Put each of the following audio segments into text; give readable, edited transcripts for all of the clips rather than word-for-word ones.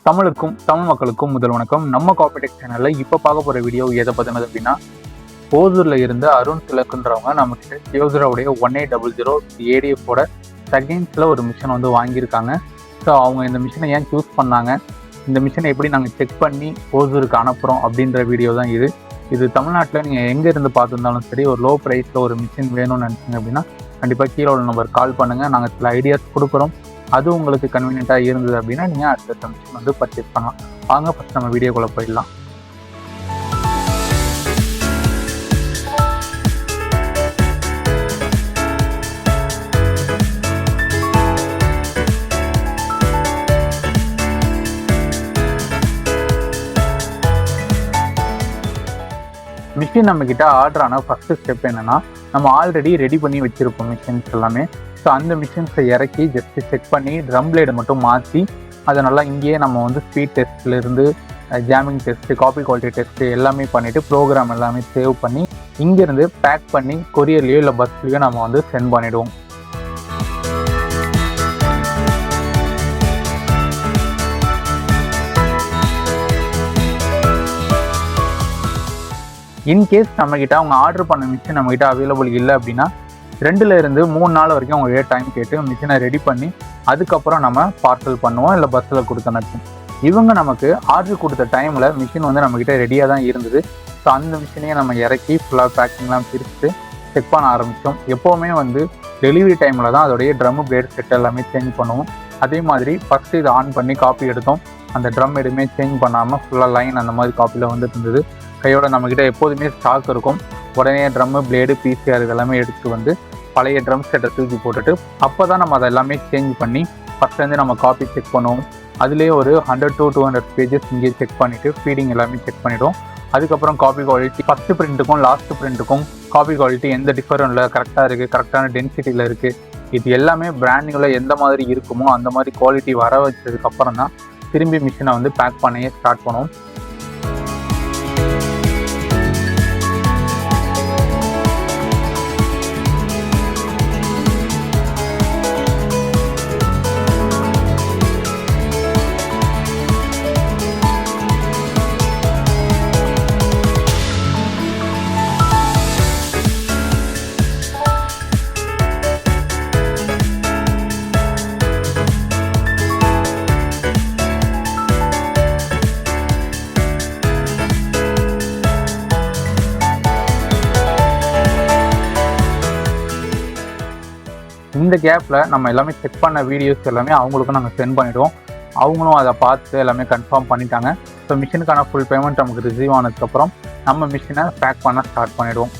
தமிழுக்கும் தமிழ் மக்களுக்கும் முதல் வணக்கம். நம்ம கார்பரேட் சேனல்ல இப்போ பார்க்க போற வீடியோ எதை பத்தினது அப்படின்னா, ஓசூர்ல இருந்து அருண் திலக்குன்றவங்க நம்ம கிட்ட கியோசராவுடைய 1800 ஏடிஎஃபோட செகண்ட்ஸ்ல ஒரு மிஷின் வந்து வாங்கியிருக்காங்க. ஸோ அவங்க இந்த மிஷினை ஏன் சூஸ் பண்ணாங்க, இந்த மிஷினை எப்படி நாங்கள் செக் பண்ணி ஓசூருக்கு அனுப்புகிறோம் அப்படின்ற வீடியோ தான் இது. இது தமிழ்நாட்டில் நீங்கள் எங்கே இருந்து பார்த்துருந்தாலும் சரி, ஒரு லோ ப்ரைஸில் ஒரு மிஷின் வேணும்னு நினச்சிங்க அப்படின்னா கண்டிப்பாக கீழே உள்ள நம்பர் கால் பண்ணுங்கள். நாங்கள் சில ஐடியாஸ் கொடுக்குறோம். அது உங்களுக்கு கன்வீனியண்ட்டாக இருந்தது அப்படின்னா நீங்கள் அடுத்த மிஷின் வந்து பர்ச்சேஸ் பண்ணலாம். வாங்க ஃபஸ்ட் நம்ம வீடியோக்குள்ளே போயிடலாம். மிஷின் நம்மக்கிட்ட ஆர்டரான ஃபஸ்ட்டு ஸ்டெப் என்னென்னா, நம்ம ஆல்ரெடி ரெடி பண்ணி வச்சுருப்போம் மிஷின்ஸ் எல்லாமே. ஸோ அந்த மிஷின்ஸை இறக்கி ஜஸ்ட்டு செக் பண்ணி ட்ரம் பிளேடை மட்டும் மாற்றி அதை நல்லா இங்கேயே நம்ம வந்து ஸ்பீட் டெஸ்ட்லேருந்து jamming test, copy quality test எல்லாமே பண்ணிவிட்டு ப்ரோக்ராம் எல்லாமே சேவ் பண்ணி இங்கேருந்து பேக் பண்ணி கொரியர்லேயோ இல்லை பஸ்லேயோ நம்ம வந்து சென்ட் பண்ணிவிடுவோம். இன்கேஸ் நம்மக்கிட்ட அவங்க ஆர்டர் பண்ண மிஷின் நம்மக்கிட்ட அவைலபிள் இல்லை அப்படின்னா 2 இருந்து 3 நாள் வரைக்கும் அவங்க டைம் கேட்டு மிஷினை ரெடி பண்ணி அதுக்கப்புறம் நம்ம பார்சல் பண்ணுவோம், இல்லை பஸ்ஸில் கொடுத்து அனுப்புவோம். இவங்க நமக்கு ஆர்டர் கொடுத்த டைமில் மிஷின் வந்து நம்மக்கிட்ட ரெடியாக தான் இருந்தது. ஸோ அந்த மிஷினையே நம்ம இறக்கி ஃபுல்லாக பேக்கிங்லாம் பிரித்து செக் பண்ண ஆரம்பித்தோம். எப்போவுமே வந்து டெலிவரி டைமில் தான் அதோடைய ட்ரம் பிளேட் செட் எல்லாமே சேஞ்ச் பண்ணுவோம். அதே மாதிரி ஃபஸ்ட்டு இதை ஆன் பண்ணி காப்பி எடுத்தோம். அந்த ட்ரம் எதுவுமே சேஞ்ச் பண்ணாமல் ஃபுல்லாக லைன் அந்த மாதிரி காப்பியில் வந்துட்டு இருந்தது. கையோட நம்மக்கிட்ட எப்போதுமே ஸ்டாக் இருக்கும். உடனே ட்ரம்மு, பிளேடு, பிசிஆர் இதெல்லாமே எடுத்து வந்து பழைய ட்ரம் செட்டை தூக்கி போட்டுட்டு அப்போ தான் நம்ம அதை எல்லாமே சேஞ்ச் பண்ணி ஃபஸ்ட்லேருந்து நம்ம காப்பி செக் பண்ணுவோம். அதுலேயே ஒரு 100 to 200 பேஜஸ் இங்கே செக் பண்ணிவிட்டு ஃபீடிங் எல்லாமே செக் பண்ணிவிடுவோம். அதுக்கப்புறம் காப்பி குவாலிட்டி ஃபஸ்ட்டு பிரிண்ட்டுக்கும் லாஸ்ட்டு பிரிண்ட்டுக்கும் காப்பி குவாலிட்டி எந்த டிஃபரும் இல்லை, கரெக்டாக இருக்குது, கரெக்டான டென்சிட்டியில் இருக்குது. இது எல்லாமே பிராண்டிங்கில் எந்த மாதிரி இருக்குமோ அந்த மாதிரி குவாலிட்டி வர வச்சதுக்கப்புறம் தான் திரும்பி மிஷினை வந்து பேக் பண்ணையே ஸ்டார்ட் பண்ணுவோம். இந்த கேப்பில் நம்ம எல்லாமே செக் பண்ண வீடியோஸ் எல்லாமே அவங்களுக்கும் நாங்கள் சென்ட் பண்ணிவிடுவோம். அவங்களும் அதை பார்த்து எல்லாமே கன்ஃபார்ம் பண்ணிட்டாங்க. ஸோ மிஷினுக்கான ஃபுல் பேமெண்ட் நமக்கு ரிசீவ் ஆனதுக்கப்புறம் நம்ம மிஷினை பேக் பண்ண ஸ்டார்ட் பண்ணிவிடுவோம்.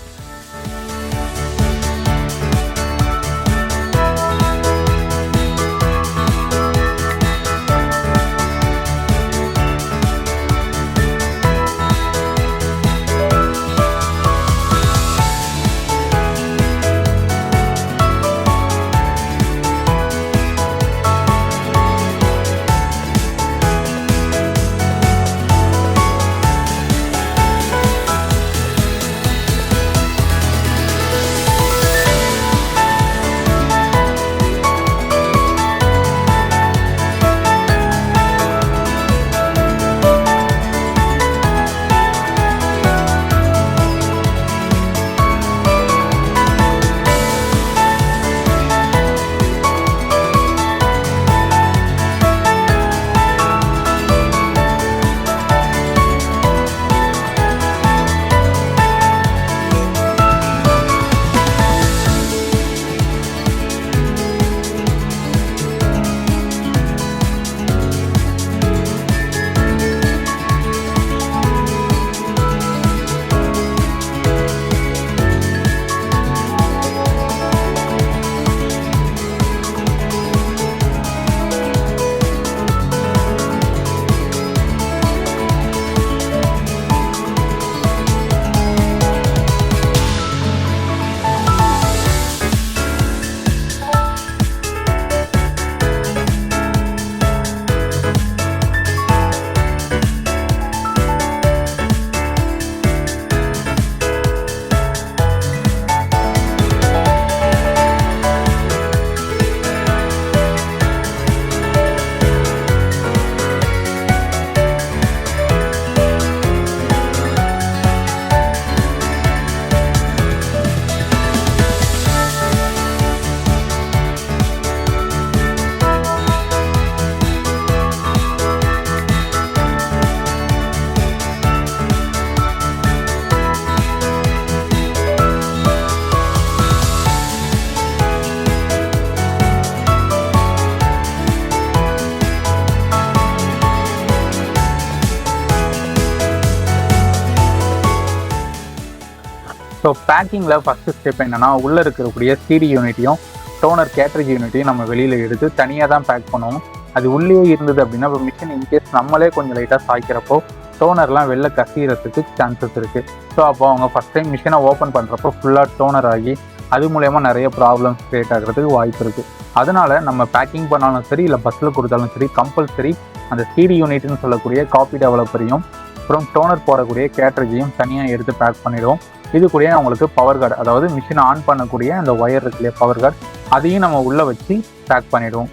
ஸோ பேக்கிங்கில் ஃபஸ்ட்டு ஸ்டெப் என்னென்னா உள்ளே இருக்கக்கூடிய சிடி யூனிட்டையும் டோனர் கேட்ரேஜ் யூனிட்டையும் நம்ம வெளியில் எடுத்து தனியாக தான் பேக் பண்ணுவோம். அது உள்ளே இருந்தது அப்படின்னா இப்போ மிஷின் இன்கேஸ் நம்மளே கொஞ்சம் லைட்டாக சாய்க்கிறப்போ டோனர்லாம் வெளில கசிகிறதுக்கு சான்சஸ் இருக்குது. ஸோ அப்போ அவங்க ஃபஸ்ட் டைம் மிஷினை ஓப்பன் பண்ணுறப்போ ஃபுல்லாக டோனர் ஆகி அது மூலயமா நிறைய ப்ராப்ளம்ஸ் க்ரியேட் ஆகிறதுக்கு வாய்ப்பு இருக்குது. அதனால் நம்ம பேக்கிங் பண்ணாலும் சரி இல்லை பஸ்ஸில் கொடுத்தாலும் சரி கம்பல்சரி அந்த சிடி யூனிட்னு சொல்லக்கூடிய காப்பி டெவலப்பரையும் அப்புறம் டோனர் போடக்கூடிய கேட்ரேஜையும் தனியாக எடுத்து பேக் பண்ணிவிடுவோம். இது கூட அவங்களுக்கு பவர் கார்டு, அதாவது மிஷினை ஆன் பண்ணக்கூடிய அந்த ஒயர் இருக்கு இல்லையா பவர் கார்டு, அதையும் நம்ம உள்ளே வச்சு பேக் பண்ணிவிடுவோம்.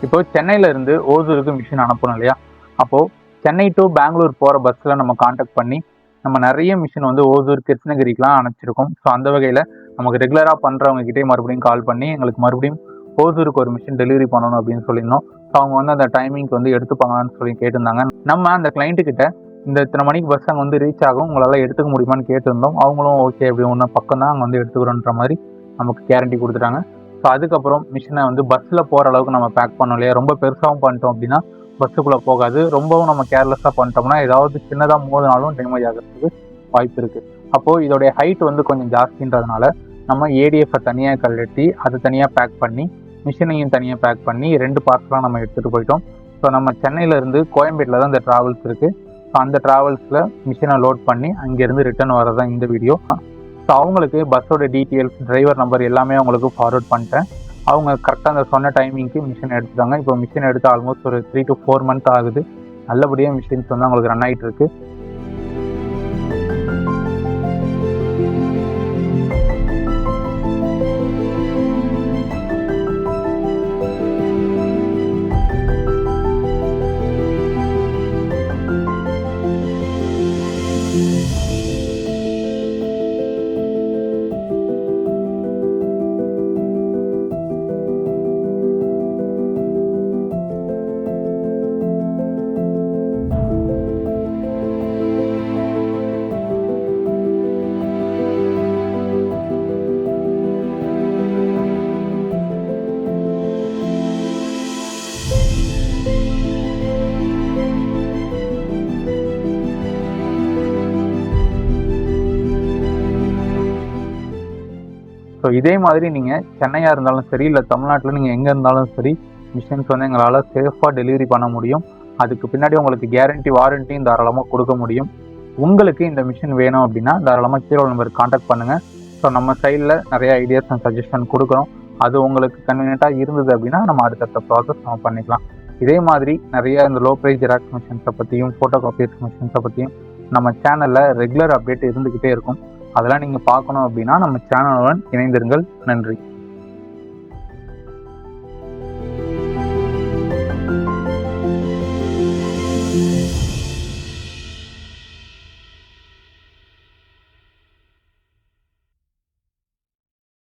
இப்போ சென்னையிலேருந்து ஓசூருக்கு மிஷின் அனுப்பணும் இல்லையா, அப்போது சென்னை டு பெங்களூர் போகிற பஸ்ஸில் நம்ம காண்டாக்ட் பண்ணி நம்ம நிறைய மிஷின் வந்து ஓசூர் கிருஷ்ணகிரிக்கெலாம் அனுப்பிச்சிருக்கோம். ஸோ அந்த வகையில் நமக்கு ரெகுலராக பண்ணுறவங்ககிட்டே மறுபடியும் கால் பண்ணி எங்களுக்கு மறுபடியும் ஓசூருக்கு ஒரு மிஷின் டெலிவரி பண்ணணும் அப்படின்னு சொல்லியிருந்தோம். ஸோ அவங்க வந்து அந்த டைமிங்க்கு வந்து எடுத்துப்பாங்கன்னு சொல்லி கேட்டிருந்தாங்க. நம்ம அந்த கிளைண்ட்டுக்கிட்ட இந்த இத்தனை மணிக்கு பஸ் அங்கே வந்து ரீச் ஆகும், உங்களால் எடுத்துக்க முடியுமான்னு கேட்டிருந்தோம். அவங்களும் ஓகே அப்படி ஒன்று பக்கம் தான் அங்கே வந்து எடுத்துக்கிறோன்ற மாதிரி நமக்கு கேரண்டி கொடுத்துட்டாங்க. ஸோ அதுக்கப்புறம் மிஷினை வந்து பஸ்ஸில் போகிற அளவுக்கு நம்ம பேக் பண்ணோம் இல்லையா, ரொம்ப பெருசாகவும் பண்ணிட்டோம் அப்படின்னா பஸ்ஸுக்குள்ளே போகாது. ரொம்பவும் நம்ம கேர்லெஸ்ஸாக பண்ணிட்டோம்னா ஏதாவது சின்னதாக மோதினாலும் டேமேஜ் ஆகிறதுக்கு வாய்ப்பு இருக்குது. அப்போது இதோடைய ஹைட் வந்து கொஞ்சம் ஜாஸ்தின்றதுனால நம்ம ஏடிஎஃப்பை தனியாக கழட்டி அதை தனியாக பேக் பண்ணி மிஷினையும் தனியாக பேக் பண்ணி 2 பார்சலாக நம்ம எடுத்துகிட்டு போயிட்டோம். ஸோ நம்ம சென்னையிலேருந்து கோயம்பேட்டில் தான் இந்த ட்ராவல்ஸ் இருக்குது. ஸோ அந்த ட்ராவல்ஸில் மிஷினை லோட் பண்ணி அங்கேருந்து ரிட்டர்ன் வரதான் இந்த வீடியோ. ஸோ அவங்களுக்கு பஸ்ஸோட டீட்டெயில்ஸ், டிரைவர் நம்பர் எல்லாமே அவங்களுக்கு ஃபார்வர்ட் பண்ணிட்டேன். அவங்க கரெக்டாக அந்த சொன்ன டைமிங்க்கு மிஷின் எடுத்துட்டாங்க. இப்போ மிஷின் எடுத்து ஆல்மோஸ்ட் ஒரு 3 to 4 months ஆகுது. நல்லபடியாக மிஷின்ஸ் வந்து அவங்களுக்கு ரன் ஆகிட்டு இருக்கு. ஸோ இதே மாதிரி நீங்கள் சென்னையாக இருந்தாலும் சரி இல்லை தமிழ்நாட்டில் நீங்கள் எங்கே இருந்தாலும் சரி மிஷின்ஸ் வந்து எங்களால் சேஃபாக டெலிவரி பண்ண முடியும். அதுக்கு பின்னாடி உங்களுக்கு கேரண்டி வாரண்டியும் தாராளமாக கொடுக்க முடியும். உங்களுக்கு இந்த மிஷின் வேணும் அப்படின்னா தாராளமாக கீழே நம்பருக்கு காண்டாக்ட் பண்ணுங்கள். ஸோ நம்ம சைடில் நிறைய ஐடியாஸ் அண்ட் சஜஷன் கொடுக்குறோம். அது உங்களுக்கு கன்வீனியண்ட்டாக இருந்தது அப்படின்னா நம்ம அடுத்தடுத்த ப்ராசஸ் நம்ம பண்ணிக்கலாம். இதே மாதிரி நிறைய இந்த லோ ப்ரைஸ் ஜெராக்ஸ் மிஷின்ஸை பற்றியும் ஃபோட்டோ காப்பீஸ் மிஷின்ஸை பற்றியும் நம்ம சேனலில் ரெகுலர் அப்டேட் இருந்துக்கிட்டே இருக்கும். அதெல்லாம் நீங்கள் பார்க்கணும் அப்படின்னா நம்ம சேனலுடன் இணைந்திருங்கள். நன்றி.